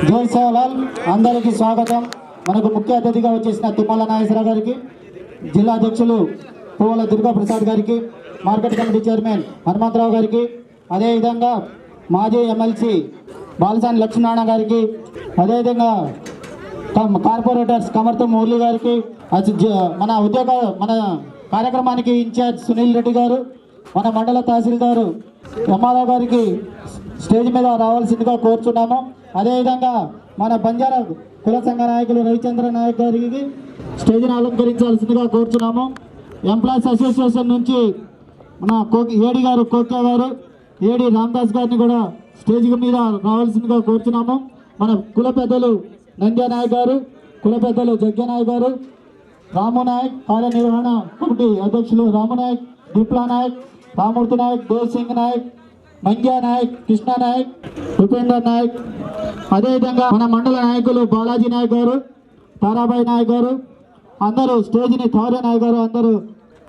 జై సేవలాల్ అందరికీ స్వాగతం. మనకు ముఖ్య అతిథిగా వచ్చేసిన తుమ్మల నాగేశ్వర గారికి, జిల్లా అధ్యక్షులు పువ్వుల దుర్గా ప్రసాద్ గారికి, మార్కెట్ కమిటీ చైర్మన్ హనుమంతరావు గారికి, అదేవిధంగా మాజీ ఎమ్మెల్సీ బాలసాని లక్ష్మీనారాయణ గారికి, అదేవిధంగా కార్పొరేటర్స్ కమర్తో మురళి గారికి, మన కార్యక్రమానికి ఇన్ఛార్జ్ సునీల్ రెడ్డి గారు, మన మండల తహసీల్దారు ఎంఆర్ఓ గారికి స్టేజ్ మీద రావాల్సిందిగా కోరుచున్నాము. అదేవిధంగా మన బంజారా కుల సంఘ నాయకులు రవిచంద్ర నాయక్ గారికి స్టేజ్ని అలంకరించాల్సిందిగా కోరుచున్నాము. ఎంప్లాయీస్ అసోసియేషన్ నుంచి మన ఏడి గారు కోక్యా గారు, ఏడి రామదాస్ గారిని కూడా స్టేజ్ మీద రావాల్సిందిగా కోరుచున్నాము. మన కుల పెద్దలు నంద్యా నాయక్ గారు, కుల పెద్దలు జగ్గ నాయక్ గారు, రాము నాయక్, కార్యనిర్వహణ కమిటీ అధ్యక్షులు రాము నాయక్, దీప్లా నాయక్, రామూర్తి నాయక్, దేవ్ సింగ్ నాయక్, మంగ్యా నాయక్, కృష్ణ నాయక్, ఉపేందర్ నాయక్, అదేవిధంగా మన మండల నాయకులు బాలాజీ నాయక్ గారు, తారాబాయి నాయక్ గారు, అందరూ స్టేజ్ని థౌర్య నాయక్ గారు అందరూ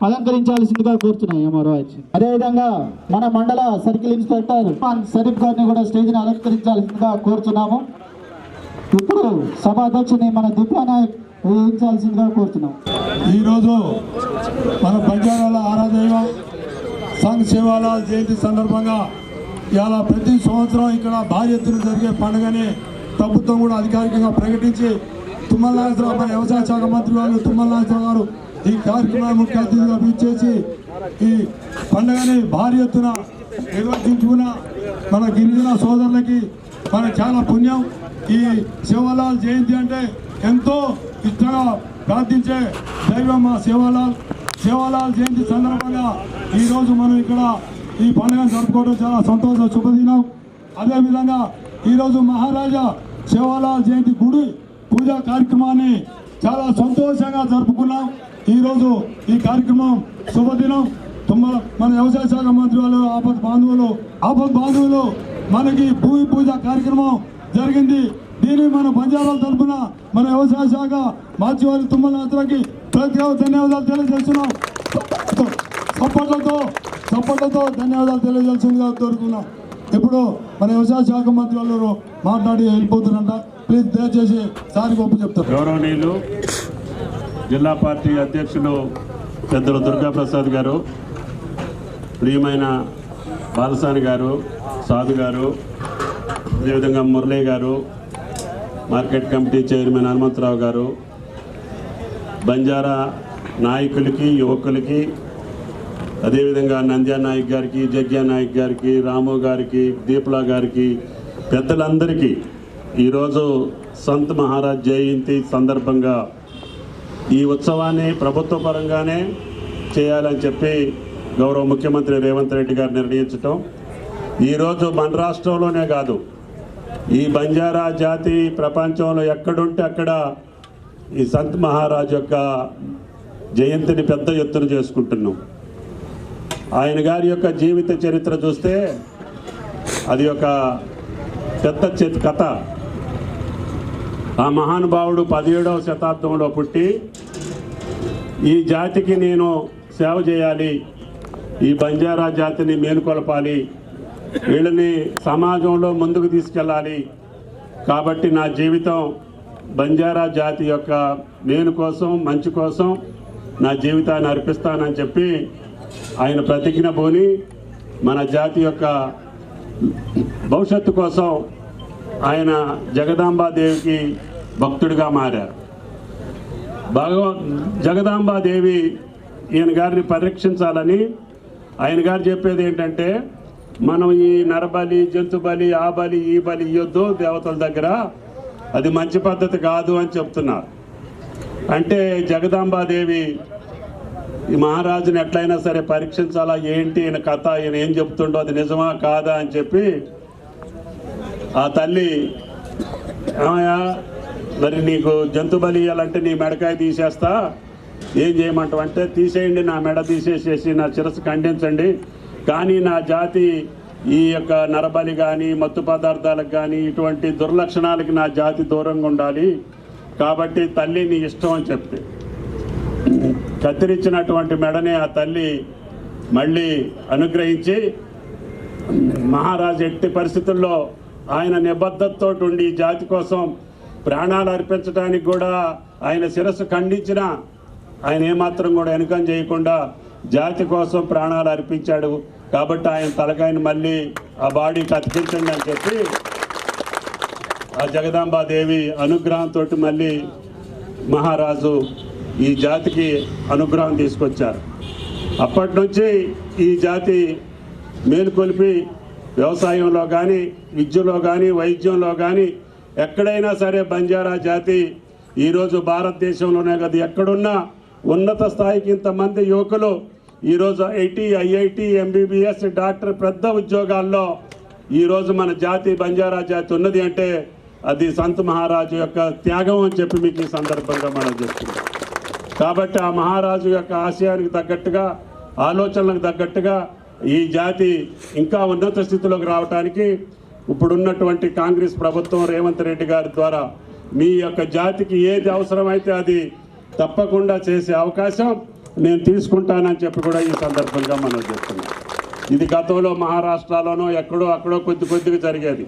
అలంకరించాల్సిందిగా కోరుతున్నాయి ఎంఆర్ఓ. అదేవిధంగా మన మండల సర్కిల్ ఇన్స్పెక్టర్ షరీఫ్ గారిని కూడా స్టేజ్ని అలంకరించాల్సిందిగా కోరుతున్నాము. ఇప్పుడు సభాధ్యక్షుని మన దీప్లా నాయక్ వేయించాల్సిందిగా కోరుతున్నాం. ఈరోజు మన బంజారాల ఆరాధన సంఘ్ సేవాలాల్ జయంతి సందర్భంగా ఇవాళ ప్రతి సంవత్సరం ఇక్కడ భారీ ఎత్తున జరిగే పండుగని ప్రభుత్వం కూడా అధికారికంగా ప్రకటించి తుమ్మల నాగేశ్వరరావు మన వ్యవసాయ శాఖ మంత్రి వాళ్ళు తుమ్మల నాగేశ్వరరావు గారు ఈ కార్యక్రమాన్ని ముఖ్య అతిథిగా వీచేసి ఈ పండుగని భారీ ఎత్తున నిర్వర్తించుకున్న మన గిరిజన సోదరులకి మన చాలా పుణ్యం. ఈ సేవాలాల్ జయంతి అంటే ఎంతో ఇష్టంగా ప్రార్థించే దైవం మా సేవాలాల్ జయంతి సందర్భంగా ఈరోజు మనం ఇక్కడ ఈ పండుగను జరుపుకోవడం చాలా సంతోష శుభదినం. అదేవిధంగా ఈరోజు మహారాజా సేవాలాల్ జయంతి గుడి పూజా కార్యక్రమాన్ని చాలా సంతోషంగా జరుపుకున్నాం. ఈరోజు ఈ కార్యక్రమం శుభదినం. మన వ్యవసాయ శాఖ మంత్రి వాళ్ళు ఆపద్ బాంధవులు మనకి భూమి పూజ కార్యక్రమం జరిగింది. దీన్ని మన బంజారాల తరఫున మన వ్యవసాయ శాఖ మార్చి వారి తుమ్మల నాగేశ్వరరావుకి ప్రత్యేక ధన్యవాదాలు తెలియజేస్తున్నాం. సపోర్ట్లతో ధన్యవాదాలు తెలియజేసిందిగా కోరుకున్నాం. ఇప్పుడు మన వ్యవసాయ శాఖ మంత్రి వాళ్ళు మాట్లాడి వెళ్ళిపోతున్నారంట. ప్లీజ్ దయచేసి సారికి ఒప్పు చెప్తారు. గౌరవనీయులు జిల్లా పార్టీ అధ్యక్షులు పెద్దలు దుర్గా ప్రసాద్ గారు, ప్రియమైన బాలసాని గారు, సాధు గారు, అదేవిధంగా మురళీ గారు, మార్కెట్ కమిటీ చైర్మన్ హనుమంతరావు గారు, బంజారా నాయకులకి, యువకులకి, అదేవిధంగా నంద్యా నాయక్ గారికి, జగ్యా నాయక్ గారికి, రాము గారికి, దీప్లా గారికి, పెద్దలందరికీ ఈరోజు సంత్ మహారాజ్ జయంతి సందర్భంగా ఈ ఉత్సవాన్ని ప్రభుత్వ పరంగానే చేయాలని చెప్పి గౌరవ ముఖ్యమంత్రి రేవంత్ రెడ్డి గారు నిర్ణయించటం, ఈరోజు మన రాష్ట్రంలోనే కాదు ఈ బంజారా జాతి ప్రపంచంలో ఎక్కడుంటే అక్కడ ఈ సంత్ మహారాజ్ యొక్క జయంతిని పెద్ద ఎత్తున చేసుకుంటున్నాం. ఆయన గారి యొక్క జీవిత చరిత్ర చూస్తే అది ఒక పెద్ద కథ. ఆ మహానుభావుడు 17వ శతాబ్దంలో పుట్టి ఈ జాతికి నేను సేవ చేయాలి, ఈ బంజారా జాతిని మేలుకొలపాలి, వీళ్ళని సమాజంలో ముందుకు తీసుకెళ్ళాలి, కాబట్టి నా జీవితం బంజారా జాతి యొక్క మేలు కోసం, మంచి కోసం నా జీవితాన్ని అర్పిస్తానని చెప్పి ఆయన ప్రతిజ్ఞ పూని మన జాతి యొక్క భవిష్యత్తు కోసం ఆయన జగదాంబాదేవికి భక్తుడిగా మారారు. జగదాంబాదేవి ఈయన గారిని పరిరక్షించాలని ఆయన గారు చెప్పేది ఏంటంటే, మనం ఈ నరబలి, జంతు బలి, ఆ బలి, ఈ బలి ఇవ్వద్దు దేవతల దగ్గర, అది మంచి పద్ధతి కాదు అని చెప్తున్నారు. అంటే జగదాంబాదేవి ఈ మహారాజుని ఎట్లయినా సరే పరీక్షించాలా, ఏంటి ఈయన కథ, ఈయన ఏం చెప్తుండో అది నిజమా కాదా అని చెప్పి ఆ తల్లి, ఏమయ్యా మరి నీకు జంతు బలి ఇవ్వాలంటే నీ మెడకాయ తీసేస్తా, ఏం చేయమంటావు అంటే, తీసేయండి, నా మెడ తీసేసేసి నా శిరస్సు ఖండించండి, కానీ నా జాతి ఈ యొక్క నరబలి కానీ, మత్తు పదార్థాలకు కానీ, ఇటువంటి దుర్లక్షణాలకి నా జాతి దూరంగా ఉండాలి, కాబట్టి తల్లి నీ ఇష్టం అని చెప్తే కత్తిరించినటువంటి మెడని ఆ తల్లి మళ్ళీ అనుగ్రహించి మహారాజు ఎట్టి పరిస్థితుల్లో ఆయన నిబద్ధతతో ఉండి ఈ జాతి కోసం ప్రాణాలు అర్పించడానికి కూడా ఆయన శిరస్సు ఖండించిన ఆయన ఏమాత్రం కూడా వెనుకం చేయకుండా జాతి కోసం ప్రాణాలు అర్పించాడు. కాబట్టి ఆయన తలకాయని మళ్ళీ ఆ బాడీకి అతికించండి అని చెప్పి ఆ జగదాంబాదేవి అనుగ్రహంతో మళ్ళీ మహారాజు ఈ జాతికి అనుగ్రహం తీసుకొచ్చారు. అప్పటి నుంచి ఈ జాతి మేలుకొలిపి వ్యవసాయంలో కానీ, విద్యలో కానీ, వైద్యంలో కానీ ఎక్కడైనా సరే బంజారా జాతి ఈరోజు భారతదేశంలోనే కదా ఎక్కడున్నా ఉన్నత స్థాయికి ఇంతమంది యువకులు ఈరోజు ఐఐటి, ఎంబీబీఎస్, డాక్టర్ పెద్ద ఉద్యోగాల్లో ఈరోజు మన జాతి బంజారా జాతి ఉన్నది అంటే అది సంత్ మహారాజు యొక్క త్యాగం అని చెప్పి మీకు ఈ సందర్భంగా మనం చెప్తున్నాం. కాబట్టి ఆ మహారాజు యొక్క ఆశయానికి తగ్గట్టుగా, ఆలోచనలకు తగ్గట్టుగా ఈ జాతి ఇంకా ఉన్నత స్థితిలోకి రావడానికి ఇప్పుడున్నటువంటి కాంగ్రెస్ ప్రభుత్వం రేవంత్ రెడ్డి గారి ద్వారా మీ యొక్క జాతికి ఏది అవసరమైతే అది తప్పకుండా చేసే అవకాశం నేను తీసుకుంటానని చెప్పి కూడా ఈ సందర్భంగా మనం చెప్తున్నాం. ఇది గతంలో మహారాష్ట్రలోనో అక్కడో కొద్దిగా జరిగేది.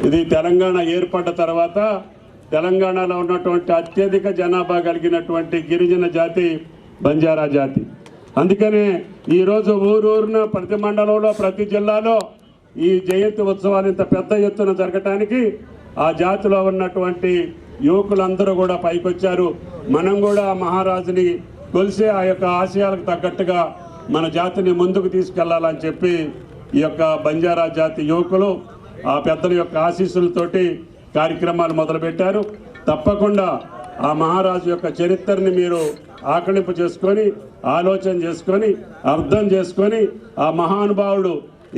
ఇది తెలంగాణ ఏర్పడ్డ తర్వాత తెలంగాణలో ఉన్నటువంటి అత్యధిక జనాభా కలిగినటువంటి గిరిజన జాతి బంజారా జాతి. అందుకనే ఈరోజు ఊరూరున ప్రతి మండలంలో, ప్రతి జిల్లాలో ఈ జయంతి ఉత్సవాలు ఇంత పెద్ద ఎత్తున జరగటానికి ఆ జాతిలో ఉన్నటువంటి యువకులందరూ కూడా పైకొచ్చారు. మనం కూడా మహారాజుని కొలిసే ఆ యొక్క ఆశయాలకు తగ్గట్టుగా మన జాతిని ముందుకు తీసుకెళ్లాలని చెప్పి ఈ యొక్క బంజారా జాతి యువకులు ఆ పెద్దల యొక్క ఆశీస్సులతోటి కార్యక్రమాలు మొదలుపెట్టారు. తప్పకుండా ఆ మహారాజు యొక్క చరిత్రని మీరు ఆకలింపు చేసుకొని, ఆలోచన చేసుకొని, అర్థం చేసుకొని ఆ మహానుభావుడు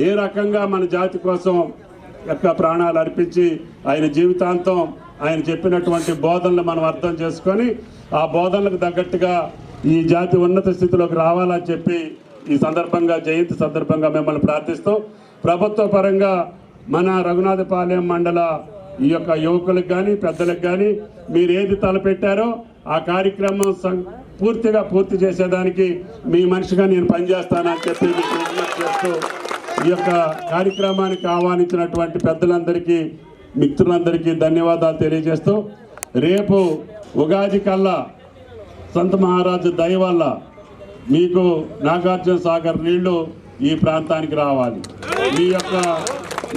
ఏ రకంగా మన జాతి కోసం యొక్క ప్రాణాలు అర్పించి ఆయన జీవితాంతం ఆయన చెప్పినటువంటి బోధనలు మనం అర్థం చేసుకొని ఆ బోధనలకు తగ్గట్టుగా ఈ జాతి ఉన్నత స్థితిలోకి రావాలని చెప్పి ఈ సందర్భంగా జయంతి సందర్భంగా మిమ్మల్ని ప్రార్థిస్తూ ప్రభుత్వ పరంగా మన రఘునాథపాలెం మండల ఈ యొక్క యువకులకు కానీ, పెద్దలకు కానీ మీరు ఏది తలపెట్టారో ఆ కార్యక్రమం పూర్తి చేసేదానికి మీ మనిషిగా నేను పనిచేస్తానని చెప్పి మీకు విజ్ఞప్తి చేస్తూ ఈ యొక్క కార్యక్రమానికి ఆహ్వానించినటువంటి పెద్దలందరికీ, మిత్రులందరికీ ధన్యవాదాలు తెలియజేస్తూ రేపు ఉగాది కల్లా సంత్ మహారాజు దయ వల్ల మీకు నాగార్జున సాగర్ నీళ్లు ఈ ప్రాంతానికి రావాలి. మీ యొక్క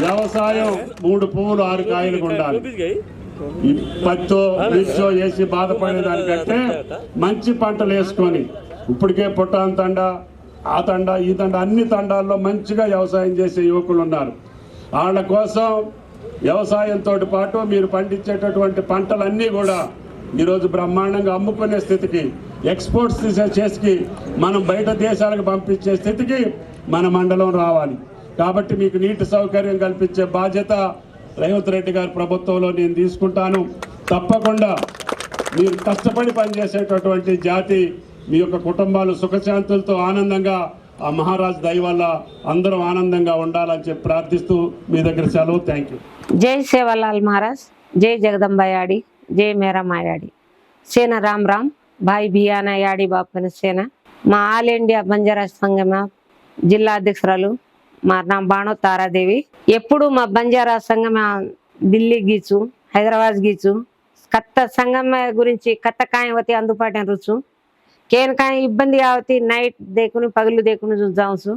వ్యవసాయం 3 పువ్వులు 6 కాయలు ఉండాలి. ఈ పచ్చో మిర్చో వేసి బాధపడే దానికంటే మంచి పంటలు వేసుకొని ఇప్పటికే పుట్టాన్ తండ, ఆ తండ, ఈ తండ అన్ని తండాల్లో మంచిగా వ్యవసాయం చేసే యువకులు ఉన్నారు. వాళ్ళ కోసం వ్యవసాయంతో పాటు మీరు పండించేటటువంటి పంటలన్నీ కూడా ఈరోజు బ్రహ్మాండంగా అమ్ముకునే స్థితికి, ఎక్స్పోర్ట్స్ చేసి మనం బయట దేశాలకు పంపించే స్థితికి మన మండలం రావాలి. కాబట్టి మీకు నీటి సౌకర్యం కల్పించే బాధ్యత రేవంత్ రెడ్డి గారి ప్రభుత్వంలో నేను తీసుకుంటాను. తప్పకుండా మీరు కష్టపడి పనిచేసేటటువంటి జాతి, మీ యొక్క కుటుంబాలు సుఖశాంతులతో ఆనందంగా ఆ మహారాజు దయ వల్ల అందరం ఆనందంగా ఉండాలని చెప్పి ప్రార్థిస్తూ మీ దగ్గర సెలవు. Thank you. जय सेवालाल महाराज, जय जगदम्बा याड़ी, जय मेरा मायाड़ी सेना राम राम भाई भियाना याड़ी बापन सेना మా ఆల్ ఇండియా బంజారా సంఘం జిల్లా అధ్యక్షురాలు మా నా బాణో తారాదేవి. ఎప్పుడు మా బంజారా సంఘం ఢిల్లీ గీచు, హైదరాబాద్ గీచు కత్త సంఘం గురించి కత్త కాయవతి అందుబాటు రుచు కేన్ కాయ ఇబ్బంది కావతి నైట్ దేకుని పగలు దేకుని చూద్దాము.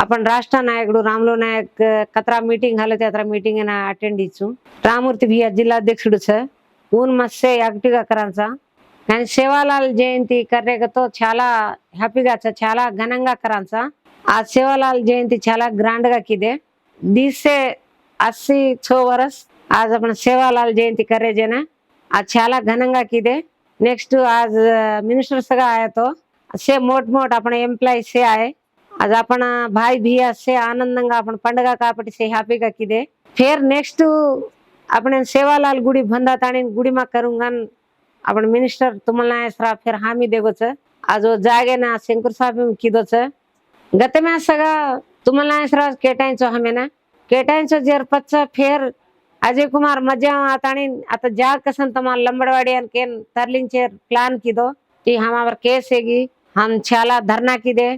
आपण राष्ट्र नायकुడు రాములు నాయక్ कतरा मीटिंग झालं ते अतरा मीटिंग अटेंड इच्छू. रामूर्ती भिया जिल्हा अध्यक्षుడు సార్ ऊन मस्से యాక్టివ్గా కరాంచా. కానీ సేవాలాల్ జయంతి కర్రేగతో చాలా హ్యాపీగా చాలా ఘనంగా కరాంచా. ఆ సేవాలాల్ జయంతి చాలా ग्रांड గా कीदे 20 से 86 वर्ष आज आपण सेवालाल जयंती करे जेना आज చాలా ఘనంగా कीदे. नेक्स्ट आज मिनिस्टर सगळा आया तो से मोठ आपण एम्प्लॉय से आए. आज आपण भाई भिया से आनंदंगा आपण पंडगा कापटी से हैप्पीगा कीदे. फिर नेक्स्ट आपण सेवालाल गुडी बंदा ताणी गुडी मा करूंगा आपण मिनिस्टर तुम्हाला ऐसरा फिर हामी देगोच. आज जागे ना शंकर साहेब कीदोच गत में सगळा तुम्हाला ऐसरा केटायचो हमेना केटायचो जर पच्च फिर अजय कुमार मजा आताणी आता जाग कसन तमा लंबड़वाड़ी अन केन तरलिंचे प्लान कीदो कि हमार केस हेगी हम छाला धरना कीदे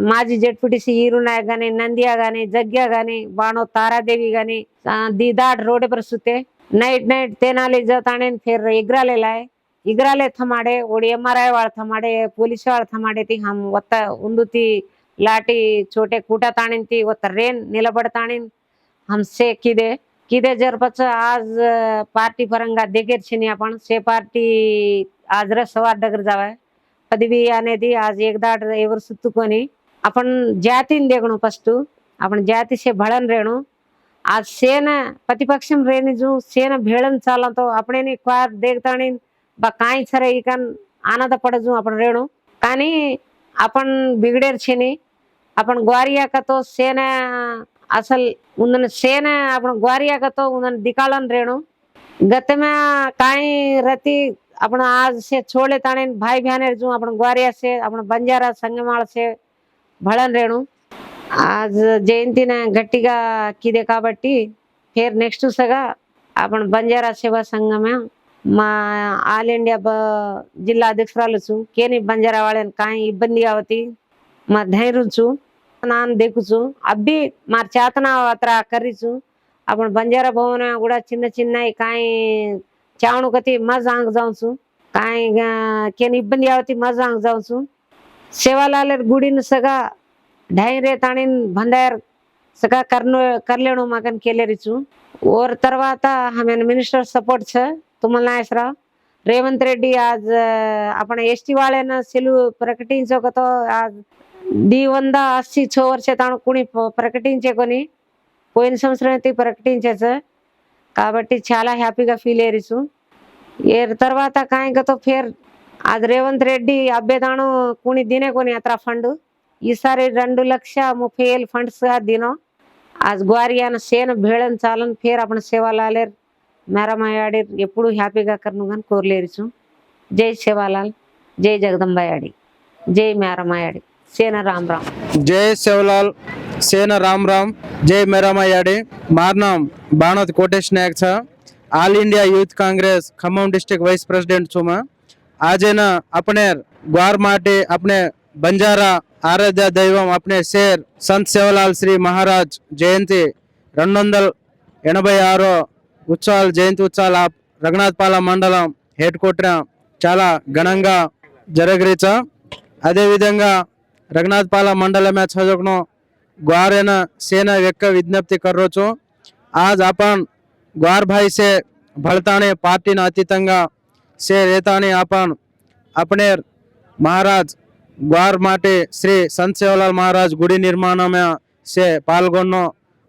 మాజీ జెడ్పీటీసీ ఈరునాయక్ గానీ, नंदिया गानी, जग्या गानी, बाणो तारादेवी गानी, दीदाट रोड पर सुते नाइट तेनाली जताने फिर इग्राले लाए, इग्राले थमाड़े ओडी MRI वाल थमाड़े, पुलिस वाल थमाड़े थी हम वत्त उंदुती लाटी छोटे कूटा ताणिंती वत्त रेन निलबडताणिन हम से किदे जरपच आज पार्टी पరంగా देखीर आपण से पार्टी आज रसवार डगर जावाय पदवी అనేది आज एकदाट एवर सुत्तुकोनी आपण जातीन देखणो फर्स्ट आपण जाति से भळन रेणु आज सेन प्रतिपक्षम रेनी जो सेन भेळन चाला तो अपने नी क्वार देखताणी बा काय सरे इकन आनंद पडजू आपण रेणु కానీ आपण बिगडेर छेनी आपण ग्वारिया का तो सेन असल उन सेन आपण ग्वारिया का तो उन दिकालन रेणु गत में काई रति आपण आज से छोड़े ताणे भाई बहने जो आपण ग्वारिया से आपण बंजारा संगमाळ से भळन रेणु आज जयंतीना गट्टिगा किदे काबट्टी फिर नेक्स्ट सगा आपण बंजारा सेवा संघ में మా ఆల్ ఇండియా జిల్లా అధ్యక్షురాలు కేని బంజారా వాళ్ళని కాయి ఇబ్బంది అవతి మా ధైర్యంచు నాన్ देखुचु अभी मार चातना अत्र करीचु आपण बंजारा भवन गुड़ा चिन्न चिन्न काई चावणु कति मज आंग जाऊचु काई केन इब्बंदी आवती मज आंग जाऊचु सेवालाल गुडीन सगा ढाईरे ताणीन भंडार सगा करलेणु मगन केलेरिचु और तरवात हमें मिनिस्टर सपोर्ट छ तुमल नागेशराव रेवंत रेड्डी आज आपण एसटी वाळेन सेलू प्रकटिंचो आज दी 186 वर्ष ताणु कुणी ప్రకటించేకొని పోయిన సంవత్సరం ప్రకటించేస కాబట్టి చాలా హ్యాపీగా ఫీల్ అయ్యారు ఏ తర్వాత కాయంకతో ఫేర్ आज రేవంత్ రెడ్డి అబ్బేదాను కుని దినే కొని అత్ర ఫండ్ ఈసారి 2,30,30,000 ఫండ్స్ గా దినో आज గ్వారియాన సేన భేళన్ చాలన్ ఫేర్ आपण సేవాలాలేర్ మేరమాయాడి ఎప్పుడు హ్యాపీగా కర్నుగన్ కోర్లేరిచు జై సేవాలాల్ జై జగదంబాయాడి జై మేరమాయాడి सेना राम राम जय सेवलाल सेना राम राम जय मेरामायाडी मार नाम बाणोत कोटेश नायक छ all India youth Congress Khammam district vice president छु मैं आज ना अपने ग्वार माटे अपने बंजारा आराध्य दैवम अपने शेर संत सेवलाल श्री महाराज जयंती 286 उत्सवाल जयंती उत्सवाल रघुनाथपाल मंडलम हेड क्वार्टर चाला घनंगा जरगरीच अदे विधंगा रघुनाथपाल मंडल में छजोकनो ग्वारेन सेना व्यक्त विज्ञप्ति करो छो आज अपन ग्वार भाई से भड़ताने पार्टी न अतीतंगा से रेताने अपन अपने महाराज ग्वार माटे श्री संत सेवालाल महाराज गुड़ी निर्माण में से पाल्गొनो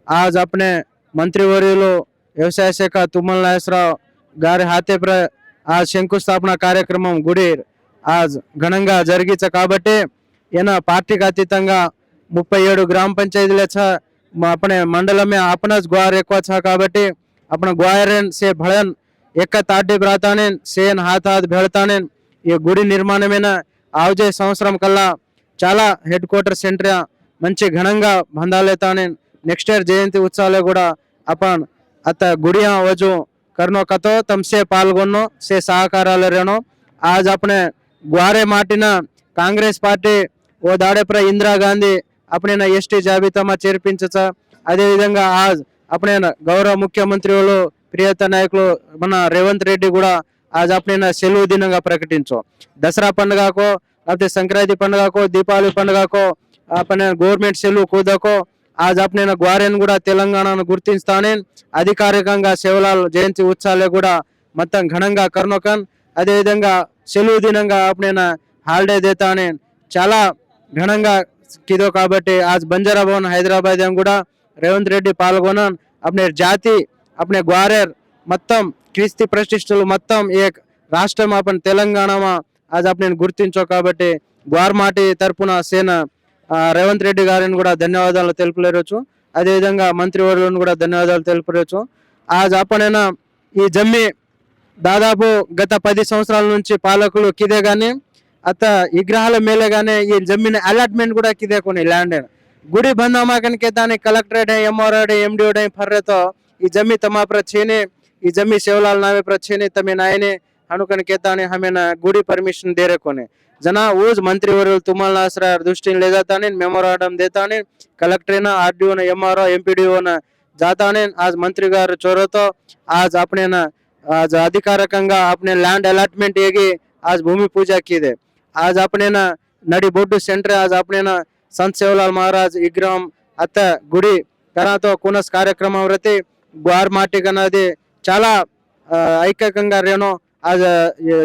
आज अपने मंत्रिवर्युलु व्यवसाय शाख तुम्मल नागेशराव गारी हाथे पर आज शंकुस्थापना कार्यक्रम गुड़ी आज घनंगा जरगीच काबट्टी येना पार्टी का अतीतंगा 37 ग्राम पंचायती अपने मंडल में आपनज ग्वार एक्वा छ काबट्टी अपना ग्वारेन से भळन एक ताटी ब्राताने सेन हाथ हाथ भेळताने ये गुड़ी निर्माण में आवजे संवत्सरम कल्ला चाला हेड क्वार्टर सेंटर मंची घनंगा बंधालेताने नेक्स्ट इयर जयंती उत्सवाले कूडा अपन अत गुड़िया वजू करनो कतो तमसे पाल्गొनो से सहकाराले रेनो आज अपने ग्वारे माटिना कांग्रेस पार्टी वो दाड़े पर इंदिरा गांधी अपने एसटी जाबिता में चेर्पिंच अदे विधंगा आज अपने गौरव मुख्यमंत्री प्रियता नायकुलु मन रेवंत रेड्डी कूडा आज अपने सेलू दिनंगा प्रकटिंचो दसरा पंडग को लेकिन संक्रांति पंडग को दीपावली पंडग को अपने गवर्नमेंट सेलू कूदको आज अपने ग्वारेन कूडा तेलंगाणा गुर्तिंचुताने अधिकारिकंगा सेवलाल जयंती उत्सवाले कूडा मोत्तं घनंगा कर्नोकन अदे विधंगा सेलू दिनंगा अपने हालिडे देताने चाला घनंगा किदो काबट्टी आज बंजारा भवन हैदराबाद कूडा रेवंत रेड्डी पाल्गొన अपने जाति अपने ग्वारेर మొత్తం క్రీస్తు ప్రతిష్టలు మొత్తం एक రాష్ట్ర अपन తెలంగాణ आज अपने గుర్తించో కాబట్టి గ్వార్ మాటి తరపున సేన రేవంత్ రెడ్డి గారిని కూడా ధన్యవాదాలు తెలుపులేరొచ్చు అదే విధంగా మంత్రివర్యులను కూడా ధన్యవాదాలు తెలుపులేరొచ్చు आज आपण ఈ జమ్మి దాదాపు గత 10 సంవత్సరాల నుంచి పాలకులు కిదే గాని अत विग्रहाल मेले गाने ये जमीन अलॉटमेंट गुड़ा किदे कोनी लैंड गुड़ी बंदा के दाने कलेक्टरेट है एमआरआर एमडीओ फर्रे तो ये जमी तमा पर छेने ये जमी सेवलाल नावे पर छेने तमे नायने हनुकन कहता ने हमें ना गुड़ी परमिशन दे रखो ने जना ऊज मंत्रीवर्य तुमल नासरा दृष्टि ले जाता ने मेमोरांडम देता ने कलेक्टर ना आरडीओ ना एमआरओ एमपीडीओ ना जाता ने आज मंत्री गार चोरो तो आज अपने ना आज अधिकारकंगा अपने लैंड अलॉटमेंट येगी आज भूमि पूजा की दे आज अपने ना नडी बोड्डू सेंटर आज अपने ना संत सेवलाल महाराज विग्रहम अत गुड़ी करा तो कुनस कार्यक्रम ग्वार माटी कनादि चाला ऐक्यकंगा रेनो आज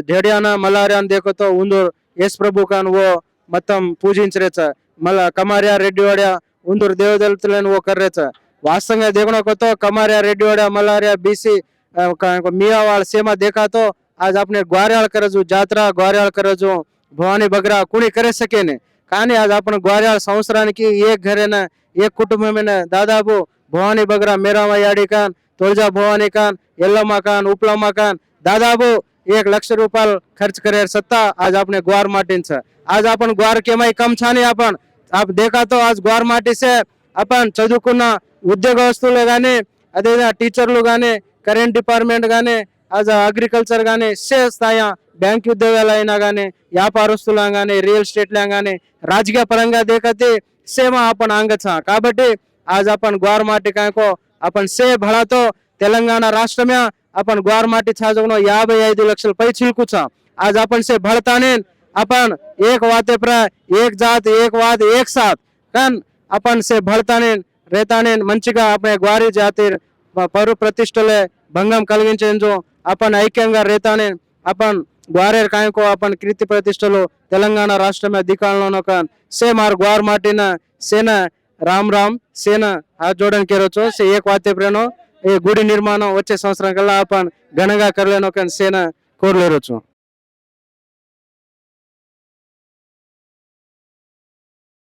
ढेडियाना मलारियान देखो तो उंदूर यश प्रभु कान वो मतम पूजिंचरेच मला कमारिया रेड्डीवाड्या उंदूर देवदलतुलन वो कर रेच वास्तव देखने को तो कमारिया रेड्डीवाड्या मलारिया बीसी मियावाड़ सेमा देखा तो आज अपने ग्वारियाल करजू जात्रा ग्वारियाल करजू भवानी बगरा कुणी करे सके ने కానీ आज आपण ग्वारियाल संवत्सराనికి एक घरे ना एक कुटुंब में ना दादाबू भवानी बगरा मेरामा याडी कान तोळजा भवानी कान यल्लम्मा कान उपलम्मा कान दादाबू 1 लाख रुपये खर्च करे सत्ता आज अपने ग्वार माटी आज अपन ग्वार केमाई कम छानी अपन आप देखा तो आज ग्वार माटी से अपन చదువుకున్న ఉద్యోగస్తులు గాని అదే టీచర్లు గాని కరెంట్ డిపార్ట్మెంట్ గాని आज అగ్రికల్చర్ గాని స్థాయి బ్యాంక్ ఉద్యోగాలైనా గాని వ్యాపారస్తులు గాని రియల్ ఎస్టేట్ గాని రాజకీయ పరంగా देखते सेम अपन अंगच काबट्टी आज अपन ग्वार माटी को अपन से भला तो तेलंगाना राष्ट्र में अपन ग्वार माटी छाजवनो 55 लक्षल पै चिलकुच आज अपन से भळताने अपन एक वाते पर एक जात एक वाद एक साथ कन अपन से भळताने रेताने मंचिगा अपने ग्वारी जातिर परू प्रतिष्ठले भंगम कलगिंचेंजो अपन ऐक्यंगा रेताने अपन ग्वारेर को अपन कीर्ति प्रतिष्ठलो तेलंगाना राष्ट्र में दिखानो कान से मार ग्वार माटीना सेना राम राम सेना हाथ जोड़न केरो छो से एक वाते प्रेनो ए गुड़ी निर्माण वच्चे संवत्सरं कल्ला अपन घनगा करलेनो कान सेना कोरलेरो छो।